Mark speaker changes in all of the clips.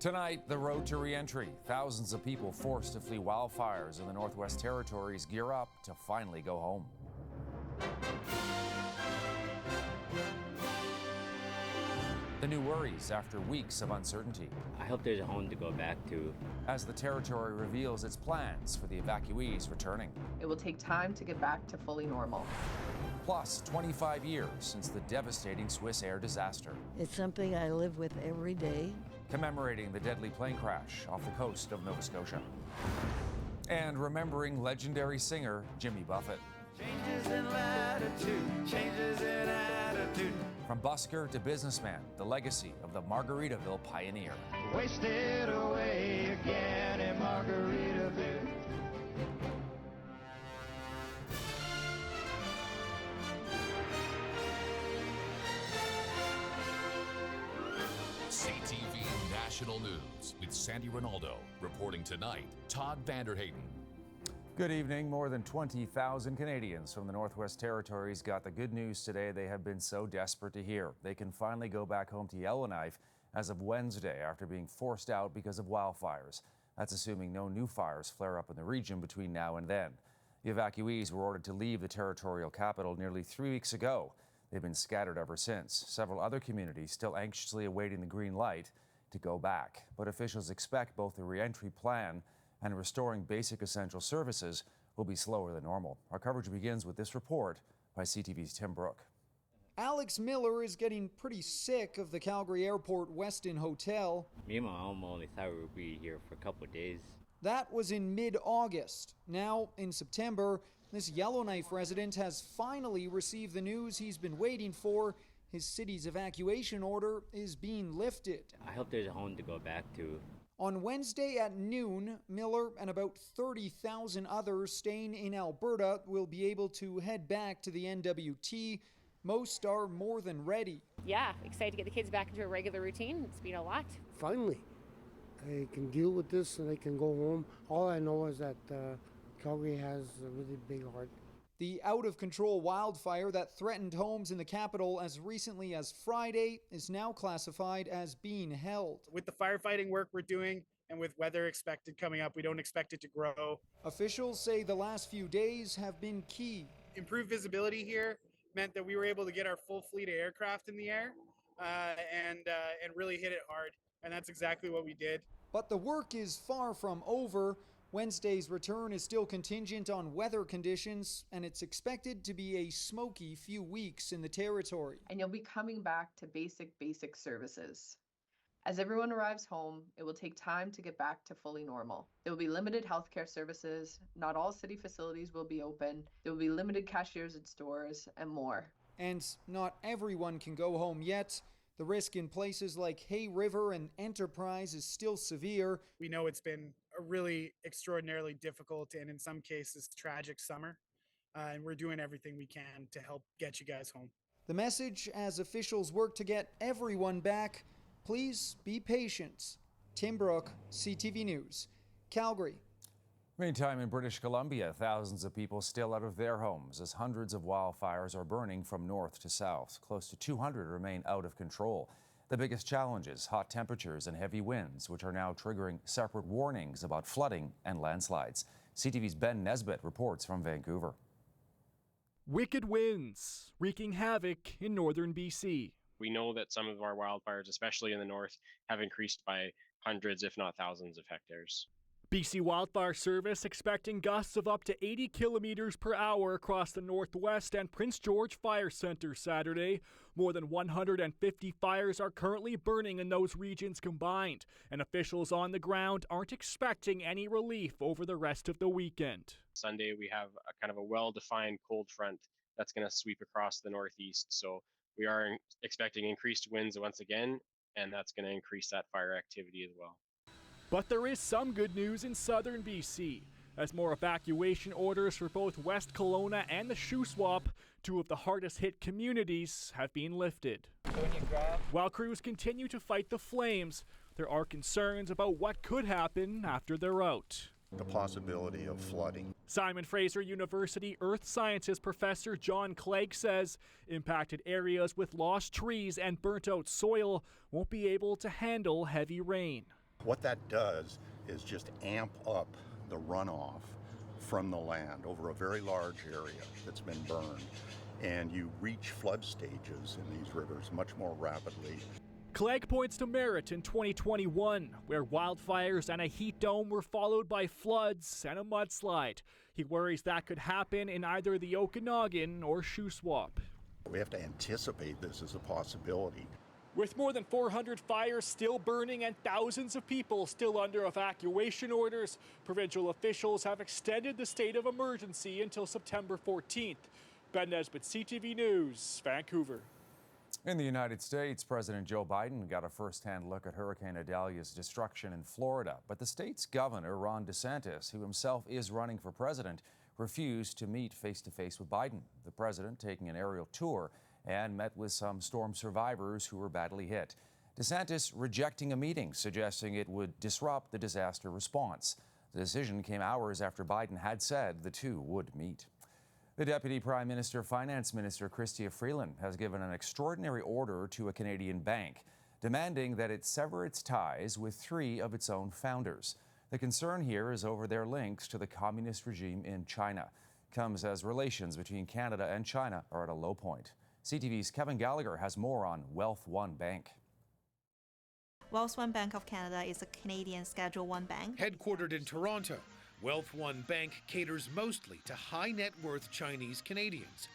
Speaker 1: Tonight, the road to re-entry. Thousands of people forced to flee wildfires in the Northwest Territories gear up to finally go home. The new worries after weeks of uncertainty.
Speaker 2: I hope there's a home to go back to.
Speaker 1: As the territory reveals its plans for the evacuees returning.
Speaker 3: It will take time to get back to fully normal.
Speaker 1: Plus, 25 years since the devastating Swissair disaster.
Speaker 4: It's something I live with every day.
Speaker 1: Commemorating the deadly plane crash off the coast of Nova Scotia. And remembering legendary singer Jimmy Buffett.
Speaker 5: Changes in latitude, changes in attitude.
Speaker 1: From busker to businessman, the legacy of the Margaritaville pioneer.
Speaker 5: Wasted away again in Margaritaville.
Speaker 6: CTV National News with Sandy Ronaldo. Reporting tonight, Todd Vanderhayden.
Speaker 1: Good evening. More than 20,000 Canadians from the Northwest Territories got the good news today they have been so desperate to hear. They can finally go back home to Yellowknife as of Wednesday after being forced out because of wildfires. That's assuming no new fires flare up in the region between now and then. The evacuees were ordered to leave the territorial capital nearly 3 weeks ago. They've been scattered ever since. Several other communities still anxiously awaiting the green light to go back. But officials expect both the re-entry plan and restoring basic essential services will be slower than normal. Our coverage begins with this report by CTV's Tim Brooke.
Speaker 7: Alex Miller is getting pretty sick of the Calgary Airport Westin Hotel.
Speaker 2: Me and my mom only thought we would be here for a couple of days.
Speaker 7: That was in mid-August. Now, in September, this Yellowknife resident has finally received the news he's been waiting for. His city's evacuation order is being lifted.
Speaker 2: I hope there's a home to go back to.
Speaker 7: On Wednesday at noon, Miller and about 30,000 others staying in Alberta will be able to head back to the NWT. Most are more than ready.
Speaker 8: Yeah, excited to get the kids back into a regular routine. It's been a lot.
Speaker 9: Finally, I can deal with this and I can go home. All I know is that Calgary has a really big heart.
Speaker 7: The out-of-control wildfire that threatened homes in the capital as recently as Friday is now classified as being held.
Speaker 10: With the firefighting work we're doing and with weather expected coming up, we don't expect it to grow.
Speaker 7: Officials say the last few days have been key.
Speaker 10: Improved visibility here meant that we were able to get our full fleet of aircraft in the air and really hit it hard. And that's exactly what we did.
Speaker 7: But the work is far from over. Wednesday's return is still contingent on weather conditions, and it's expected to be a smoky few weeks in the territory.
Speaker 3: And you'll be coming back to basic services. As everyone arrives home, it will take time to get back to fully normal. There will be limited healthcare services. Not all city facilities will be open. There will be limited cashiers at stores and more.
Speaker 7: And not everyone can go home yet. The risk in places like Hay River and Enterprise is still severe.
Speaker 10: We know it's been a really extraordinarily difficult and in some cases tragic summer. And we're doing everything we can to help get you guys home.
Speaker 7: The message as officials work to get everyone back, please be patient. Tim Brooke, CTV News, Calgary.
Speaker 1: Meantime, in British Columbia, thousands of people still out of their homes as hundreds of wildfires are burning from north to south. Close to 200 remain out of control. The biggest challenges, hot temperatures and heavy winds, which are now triggering separate warnings about flooding and landslides. CTV's Ben Nesbitt reports from Vancouver.
Speaker 11: Wicked winds wreaking havoc in northern BC.
Speaker 12: We know that some of our wildfires, especially in the north, have increased by hundreds, if not thousands of hectares.
Speaker 11: BC Wildfire Service expecting gusts of up to 80 kilometers per hour across the Northwest and Prince George Fire Center Saturday. More than 150 fires are currently burning in those regions combined, and officials on the ground aren't expecting any relief over the rest of the weekend.
Speaker 12: Sunday, we have a kind of a well-defined cold front that's going to sweep across the northeast, so we are expecting increased winds once again, and that's going to increase that fire activity as well.
Speaker 11: But there is some good news in southern BC, as more evacuation orders for both West Kelowna and the Shuswap, two of the hardest hit communities, have been lifted. While crews continue to fight the flames, there are concerns about what could happen after they're out.
Speaker 13: The possibility of flooding.
Speaker 11: Simon Fraser University Earth Sciences professor John Clegg says impacted areas with lost trees and burnt out soil won't be able to handle heavy rain.
Speaker 13: What that does is just amp up the runoff from the land over a very large area that's been burned, and you reach flood stages in these rivers much more rapidly.
Speaker 11: Clegg points to Merritt in 2021, where wildfires and a heat dome were followed by floods and a mudslide. He worries that could happen in either the Okanagan or Shuswap.
Speaker 13: We have to anticipate this as a possibility.
Speaker 11: With more than 400 fires still burning and thousands of people still under evacuation orders, provincial officials have extended the state of emergency until September 14th. Ben Nesbitt, CTV News, Vancouver.
Speaker 1: In the United States, President Joe Biden got a first-hand look at Hurricane Idalia's destruction in Florida. But the state's governor, Ron DeSantis, who himself is running for president, refused to meet face-to-face with Biden. The president taking an aerial tour and met with some storm survivors who were badly hit. DeSantis rejecting a meeting, suggesting it would disrupt the disaster response. The decision came hours after Biden had said the two would meet. The Deputy Prime Minister Finance Minister Chrystia Freeland has given an extraordinary order to a Canadian bank, demanding that it sever its ties with 3 of its own founders. The concern here is over their links to the communist regime in China. Comes as relations between Canada and China are at a low point. CTV's Kevin Gallagher has more on Wealth One Bank.
Speaker 14: Wealth One Bank of Canada is a Canadian Schedule 1 bank.
Speaker 15: Headquartered in Toronto, Wealth One Bank caters mostly to high net worth Chinese Canadians.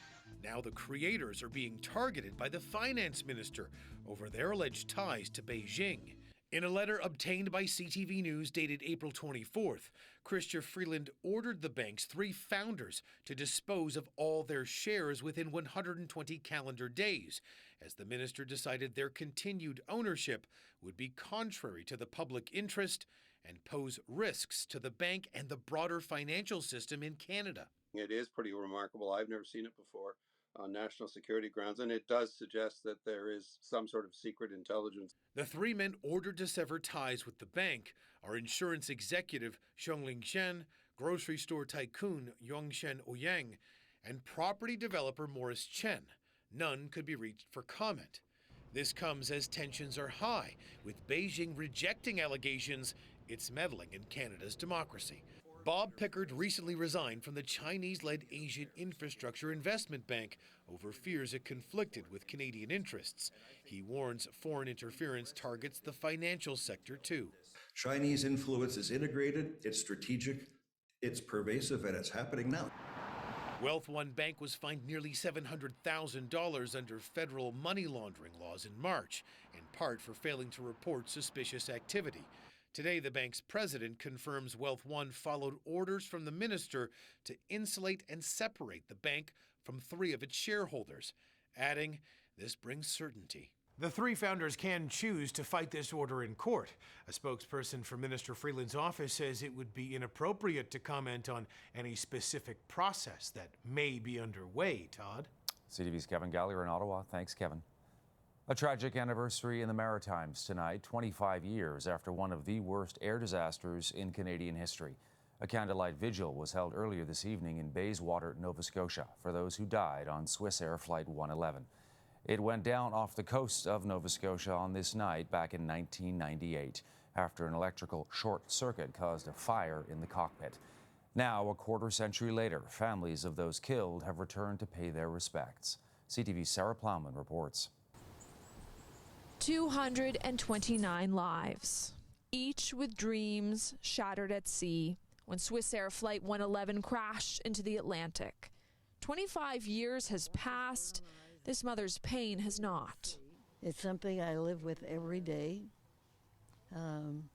Speaker 15: Now the creators are being targeted by the finance minister over their alleged ties to Beijing. In a letter obtained by CTV News dated April 24th, Chrystia Freeland ordered the bank's 3 founders to dispose of all their shares within 120 calendar days, as the minister decided their continued ownership would be contrary to the public interest and pose risks to the bank and the broader financial system in Canada.
Speaker 16: It is pretty remarkable. I've never seen it before on national security grounds, and it does suggest that there is some sort of secret intelligence.
Speaker 15: The 3 men ordered to sever ties with the bank are insurance executive Xiongling Shen, grocery store tycoon Yongshen Ouyang, and property developer Morris Chen. None could be reached for comment. This comes as tensions are high, with Beijing rejecting allegations it's meddling in Canada's democracy. Bob Pickard recently resigned from the Chinese-led Asian Infrastructure Investment Bank over fears it conflicted with Canadian interests. He warns foreign interference targets the financial sector too.
Speaker 17: Chinese influence is integrated, it's strategic, it's pervasive, and it's happening now.
Speaker 15: Wealth One Bank was fined nearly $700,000 under federal money laundering laws in March, in part for failing to report suspicious activity. Today, the bank's president confirms Wealth One followed orders from the minister to insulate and separate the bank from 3 of its shareholders, adding, "This brings certainty." The 3 founders can choose to fight this order in court. A spokesperson for Minister Freeland's office says it would be inappropriate to comment on any specific process that may be underway, Todd.
Speaker 1: CTV's Kevin Gallagher in Ottawa. Thanks, Kevin. A tragic anniversary in the Maritimes tonight, 25 years after one of the worst air disasters in Canadian history. A candlelight vigil was held earlier this evening in Bayswater, Nova Scotia, for those who died on Swissair Flight 111. It went down off the coast of Nova Scotia on this night back in 1998 after an electrical short circuit caused a fire in the cockpit. Now, a quarter-century later, families of those killed have returned to pay their respects. CTV's Sarah Plowman reports.
Speaker 18: 229 lives, each with dreams shattered at sea when Swissair Flight 111 crashed into the Atlantic. 25 years has passed. This mother's pain has not.
Speaker 4: It's something I live with every day, and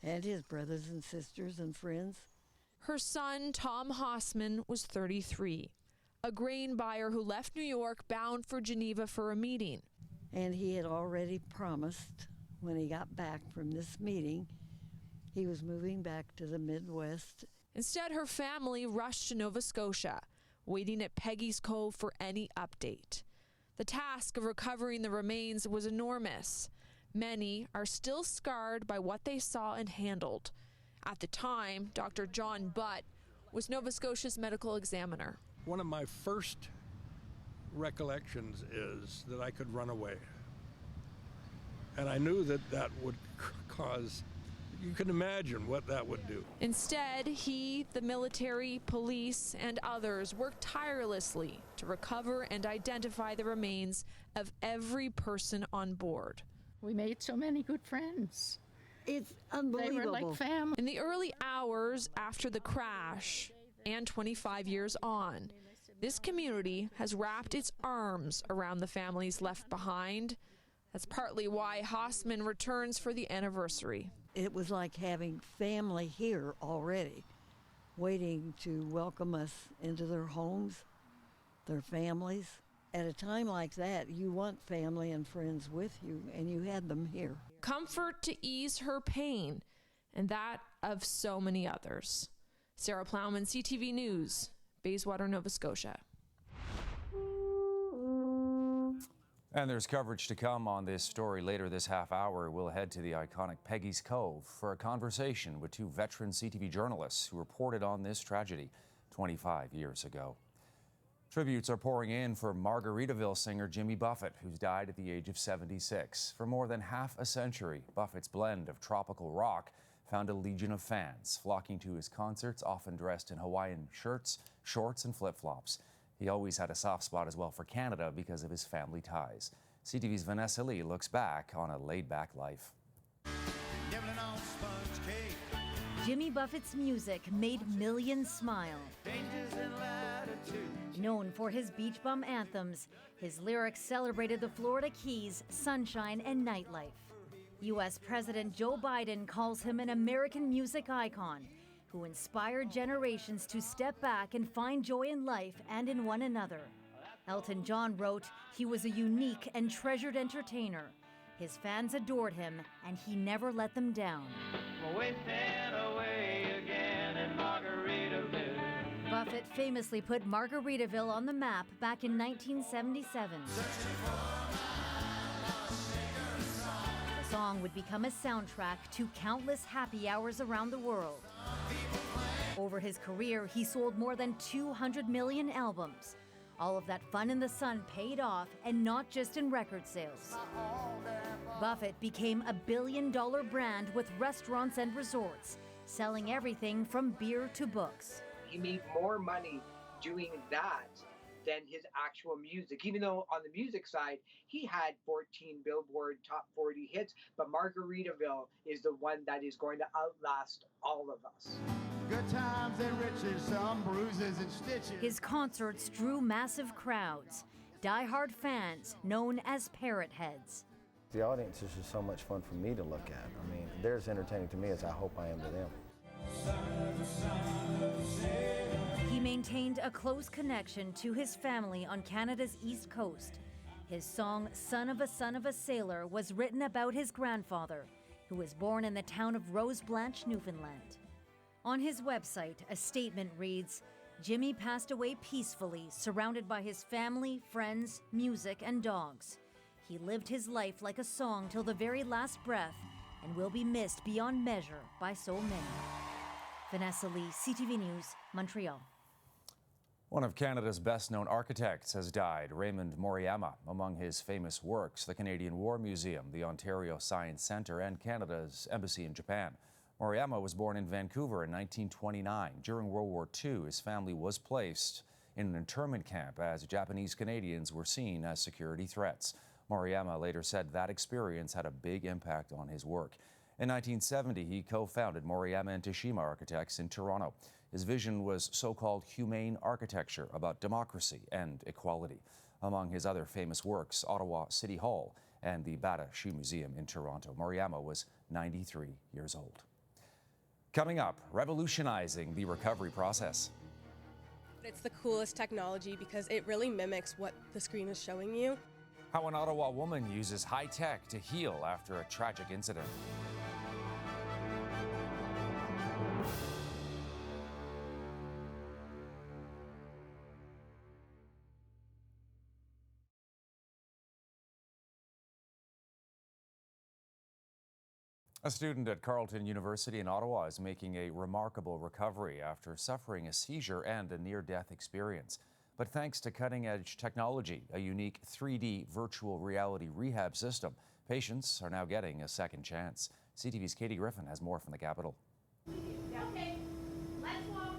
Speaker 4: his brothers and sisters and friends.
Speaker 18: Her son, Tom Hossman, was 33, a grain buyer who left New York bound for Geneva for a meeting.
Speaker 4: And he had already promised when he got back from this meeting, he was moving back to the Midwest.
Speaker 18: Instead, her family rushed to Nova Scotia, waiting at Peggy's Cove for any update. The task of recovering the remains was enormous. Many are still scarred by what they saw and handled. At the time, Dr. John Butt was Nova Scotia's medical examiner.
Speaker 19: One of my first recollections is that I could run away. And I knew that that would cause you can imagine what that would do.
Speaker 18: Instead, he, the military, police, and others worked tirelessly to recover and identify the remains of every person on board.
Speaker 20: We made so many good friends.
Speaker 4: It's unbelievable.
Speaker 20: They were like family.
Speaker 18: In the early hours after the crash, and 25 years on, this community has wrapped its arms around the families left behind. That's partly why Hossman returns for the anniversary.
Speaker 4: It was like having family here already, waiting to welcome us into their homes, their families. At a time like that, you want family and friends with you, and you had them here.
Speaker 18: Comfort to ease her pain, and that of so many others. Sarah Plowman, CTV News, Bayswater, Nova Scotia.
Speaker 1: And there's coverage to come on this story later this half hour. We'll head to the iconic Peggy's Cove for a conversation with two veteran CTV journalists who reported on this tragedy 25 years ago. Tributes are pouring in for Margaritaville singer Jimmy Buffett, who's died at the age of 76. For more than half a century, Buffett's blend of tropical rock found a legion of fans, flocking to his concerts, often dressed in Hawaiian shirts, shorts, and flip-flops. He always had a soft spot as well for Canada because of his family ties. CTV's Vanessa Lee looks back on a laid-back life.
Speaker 21: Jimmy Buffett's music made millions smile. Known for his beach bum anthems, his lyrics celebrated the Florida Keys, sunshine, and nightlife. U.S. President Joe Biden calls him an American music icon who inspired generations to step back and find joy in life and in one another. Elton John wrote, he was a unique and treasured entertainer. His fans adored him, and he never let them down. Buffett famously put Margaritaville on the map back in 1977. The song would become a soundtrack to countless happy hours around the world. Over his career, he sold more than 200 million albums. All of that fun in the sun paid off, and not just in record sales. Buffett became a billion-dollar brand with restaurants and resorts, selling everything from beer to books.
Speaker 22: He made more money doing that than his actual music. Even though on the music side, he had 14 Billboard Top 40 hits, but Margaritaville is the one that is going to outlast all of us.
Speaker 5: Good times and riches, some bruises and stitches.
Speaker 21: His concerts drew massive crowds, die-hard fans known as parrot heads.
Speaker 23: The audience is just so much fun for me to look at. I mean, they're as entertaining to me as I hope I am to them.
Speaker 21: He maintained a close connection to his family on Canada's East Coast. His song, Son of a Sailor, was written about his grandfather, who was born in the town of Roseblanche, Newfoundland. On his website, a statement reads, Jimmy passed away peacefully, surrounded by his family, friends, music, and dogs. He lived his life like a song till the very last breath, and will be missed beyond measure by so many. Vanessa Lee, CTV News, Montreal.
Speaker 1: One of Canada's best-known architects has died, Raymond Moriyama. Among his famous works, the Canadian War Museum, the Ontario Science Centre, and Canada's Embassy in Japan. Moriyama was born in Vancouver in 1929. During World War II, his family was placed in an internment camp as Japanese Canadians were seen as security threats. Moriyama later said that experience had a big impact on his work. In 1970, he co-founded Moriyama and Teshima Architects in Toronto. His vision was so-called humane architecture about democracy and equality. Among his other famous works, Ottawa City Hall and the Bata Shoe Museum in Toronto. Moriyama was 93 years old. Coming up, revolutionizing the recovery process.
Speaker 24: It's the coolest technology because it really mimics what the screen is showing you.
Speaker 1: How an Ottawa woman uses high tech to heal after a tragic incident. A student at Carleton University in Ottawa is making a remarkable recovery after suffering a seizure and a near-death experience. But thanks to cutting-edge technology, a unique 3D virtual reality rehab system, patients are now getting a second chance. CTV's Katie Griffin has more from the capital.
Speaker 2: Okay, let's walk.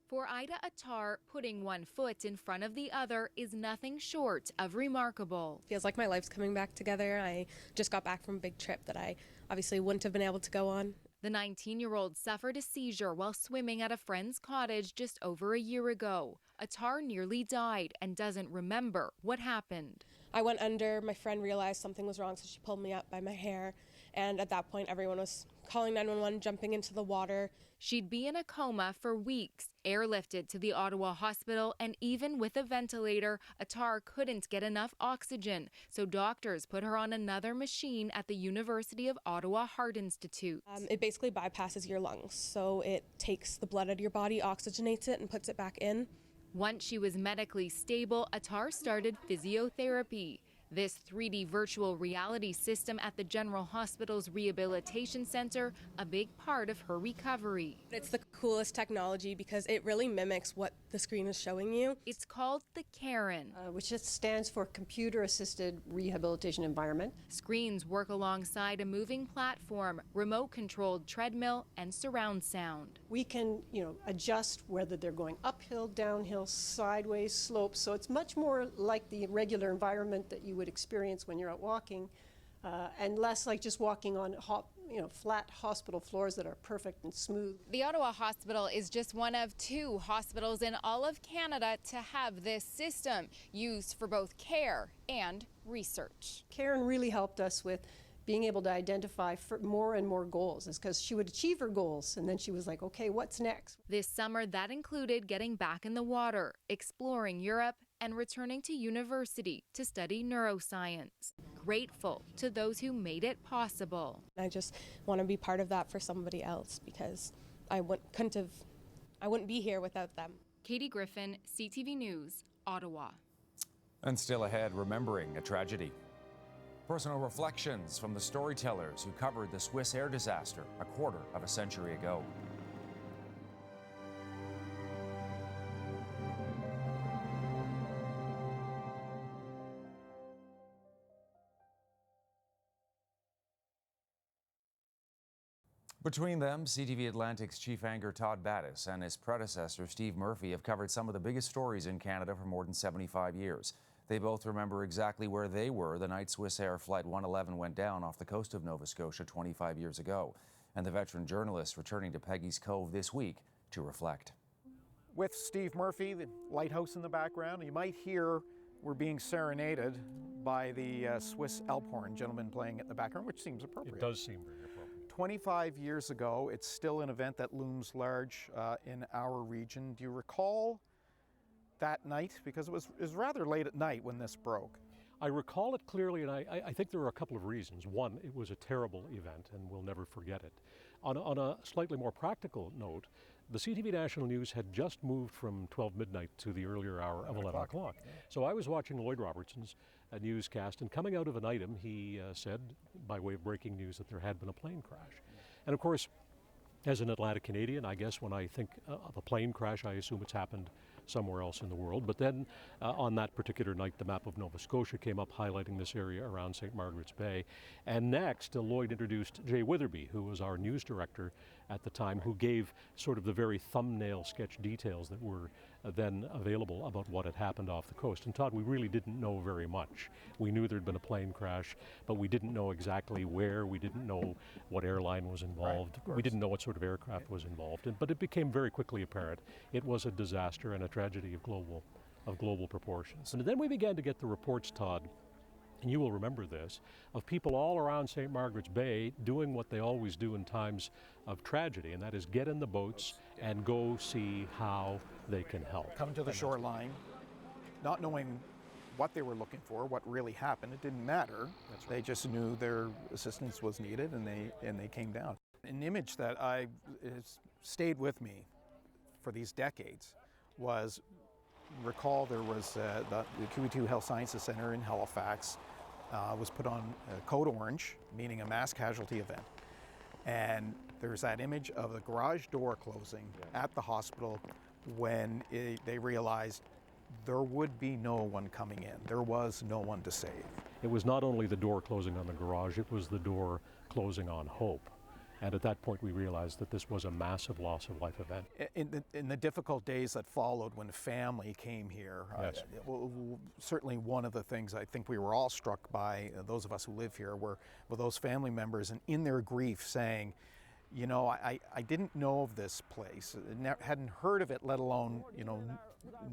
Speaker 18: For Ida Attar, putting one foot in front of the other is nothing short of remarkable.
Speaker 24: Feels like my life's coming back together. I just got back from a big trip that I obviously wouldn't have been able to go on.
Speaker 18: The 19-year-old suffered a seizure while swimming at a friend's cottage just over a year ago. Attar nearly died and doesn't remember what happened.
Speaker 24: I went under, my friend realized something was wrong, so she pulled me up by my hair. And at that point, everyone was calling 911, jumping into the water.
Speaker 18: She'd be in a coma for weeks, airlifted to the Ottawa hospital, and even with a ventilator, Attar couldn't get enough oxygen, so doctors put her on another machine at the University of Ottawa Heart Institute.
Speaker 24: It basically bypasses your lungs, so it takes the blood out of your body, oxygenates it, and puts it back in.
Speaker 18: Once she was medically stable, Attar started physiotherapy. This 3D virtual reality system at the General Hospital's Rehabilitation Center, a big part of her recovery.
Speaker 24: It's the coolest technology because it really mimics what the screen is showing you.
Speaker 18: It's called the Karen,
Speaker 6: which just stands for Computer-Assisted Rehabilitation Environment.
Speaker 18: Screens work alongside a moving platform, remote-controlled treadmill, and surround sound.
Speaker 6: We can, adjust whether they're going uphill, downhill, sideways, slopes. So it's much more like the regular environment that you would experience when you're out walking, and less like just walking on flat hospital floors that are perfect and smooth.
Speaker 18: The Ottawa Hospital is just one of 2 hospitals in all of Canada to have this system used for both care and research.
Speaker 6: Karen really helped us with being able to identify for more and more goals, is because she would achieve her goals and then she was like, okay, what's next?
Speaker 18: This summer that included getting back in the water, exploring Europe, and returning to university to study neuroscience. Grateful to those who made it possible.
Speaker 24: I just want to be part of that for somebody else because I wouldn't be here without them.
Speaker 18: Katie Griffin, CTV News, Ottawa.
Speaker 1: And still ahead, remembering a tragedy. Personal reflections from the storytellers who covered the Swissair disaster a quarter of a century ago. Between them, CTV Atlantic's chief anchor Todd Battis and his predecessor Steve Murphy have covered some of the biggest stories in Canada for more than 75 years. They both remember exactly where they were the night Swissair Flight 111 went down off the coast of Nova Scotia 25 years ago. And the veteran journalist returning to Peggy's Cove this week to reflect.
Speaker 8: With Steve Murphy, the lighthouse in the background, you might hear we're being serenaded by the Swiss Alphorn gentleman playing in the background, which seems appropriate.
Speaker 9: It does seem very appropriate.
Speaker 8: 25 years ago, it's still an event that looms large in our region. Do you recall that night? Because it was rather late at night when this broke.
Speaker 9: I recall it clearly, and I think there were a couple of reasons. One, it was a terrible event, and we'll never forget it. On a slightly more practical note, the CTV National News had just moved from 12 midnight to the earlier hour of 11 o'clock. So I was watching Lloyd Robertson's newscast, and coming out of an item, he said, by way of breaking news, that there had been a plane crash. And of course, as an Atlantic Canadian, I guess when I think of a plane crash, I assume it's happened somewhere else in the world. But then on that particular night, the map of Nova Scotia came up highlighting this area around St. Margaret's Bay. And next, Lloyd introduced Jay Witherby, who was our news director at the time, who gave sort of the very thumbnail sketch details that were then available about what had happened off the coast. And Todd, we really didn't know very much. We knew there'd been a plane crash, but we didn't know exactly where. We didn't know what airline was involved. We didn't know what sort of aircraft was involved. But it became very quickly apparent it was a disaster and a tragedy of global proportions. And then we began to get the reports, Todd, and you will remember this, of people all around St. Margaret's Bay doing what they always do in times of tragedy, and that is get in the boats and go see how they can help.
Speaker 8: Come to the shoreline, not knowing what they were looking for, what really happened. It didn't matter. That's right. They just knew their assistance was needed, and they came down. An image that has stayed with me for these decades was, recall there was the QE2 Health Sciences Center in Halifax was put on code orange, meaning a mass casualty event. And there's that image of the garage door closing at the hospital when they realized there would be no one coming in. There was no one to save.
Speaker 9: It was not only the door closing on the garage, it was the door closing on hope. And at that point, we realized that this was a massive loss of life event.
Speaker 8: In the difficult days that followed when family came here,
Speaker 9: Yes.
Speaker 8: Certainly one of the things I think we were all struck by, those of us who live here, were those family members and in their grief saying, you know, I didn't know of this place, hadn't heard of it, let alone, you know,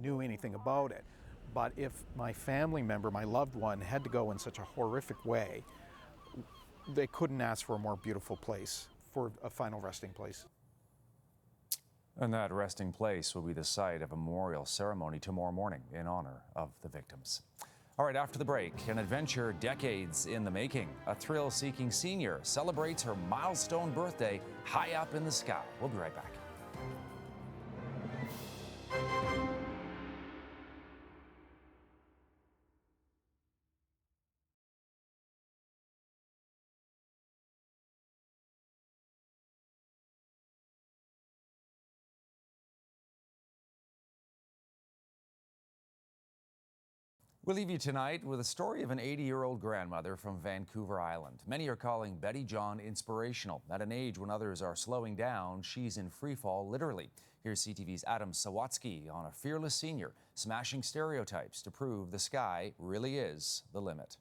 Speaker 8: knew anything about it. But if my family member, my loved one, had to go in such a horrific way, they couldn't ask for a more beautiful place, for a final resting place.
Speaker 1: And that resting place will be the site of a memorial ceremony tomorrow morning in honor of the victims. All right, after the break, an adventure decades in the making. A thrill-seeking senior celebrates her milestone birthday high up in the sky. We'll be right back. We'll leave you tonight with a story of an 80-year-old grandmother from Vancouver Island. Many are calling Betty John inspirational. At an age when others are slowing down, she's in free fall literally. Here's CTV's Adam Sawatsky on a fearless senior smashing stereotypes to prove the sky really is the limit.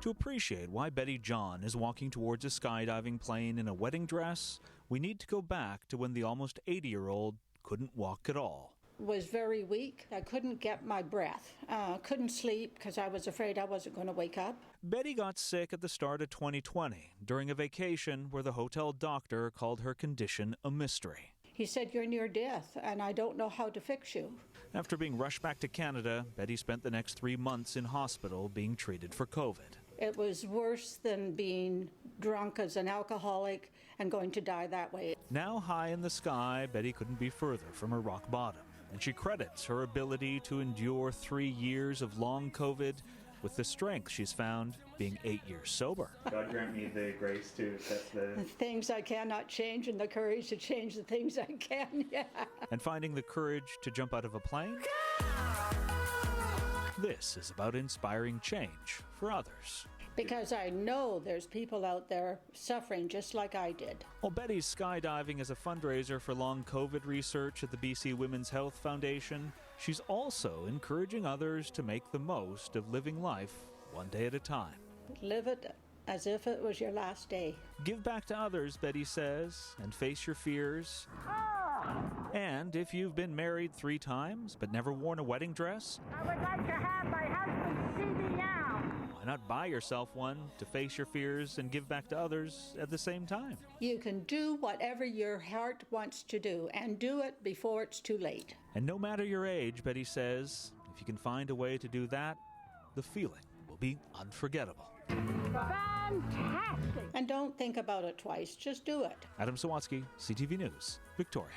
Speaker 3: To appreciate why Betty John is walking towards a skydiving plane in a wedding dress, we need to go back to when the almost 80-year-old couldn't walk at all.
Speaker 20: Was very weak. I couldn't get my breath. Couldn't sleep because I was afraid I wasn't going to wake up.
Speaker 3: Betty got sick at the start of 2020 during a vacation where the hotel doctor called her condition a mystery.
Speaker 20: He said, "You're near death and I don't know how to fix you."
Speaker 3: After being rushed back to Canada, Betty spent the next 3 months in hospital being treated for COVID.
Speaker 20: It was worse than being drunk as an alcoholic and going to die that way.
Speaker 3: Now high in the sky, Betty couldn't be further from her rock bottom. And she credits her ability to endure 3 years of long COVID with the strength she's found being 8 years sober.
Speaker 7: God grant me the grace to accept
Speaker 20: The things I cannot change and the courage to change the things I can, yeah.
Speaker 3: And finding the courage to jump out of a plane? This is about inspiring change for others.
Speaker 20: Because I know there's people out there suffering just like I did.
Speaker 3: Well, Betty's skydiving as a fundraiser for long COVID research at the BC Women's Health Foundation. She's also encouraging others to make the most of living life one day at a time.
Speaker 20: Live it as if it was your last day.
Speaker 3: Give back to others, Betty says, and face your fears. And if you've been married 3 times but never worn a wedding dress,
Speaker 2: I would like to have my husband see me now.
Speaker 3: why not buy yourself one to face your fears and give back to others at the same time?
Speaker 20: You can do whatever your heart wants to do and do it before it's too late.
Speaker 3: And no matter your age, Betty says, if you can find a way to do that, the feeling will be unforgettable.
Speaker 20: Fantastic! And don't think about it twice, just do it.
Speaker 3: Adam Sawatsky, CTV News, Victoria.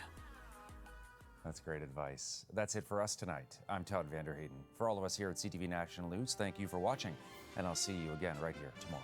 Speaker 1: That's great advice. That's it for us tonight. I'm Todd Vanderheyden. For all of us here at CTV National News, thank you for watching, and I'll see you again right here tomorrow.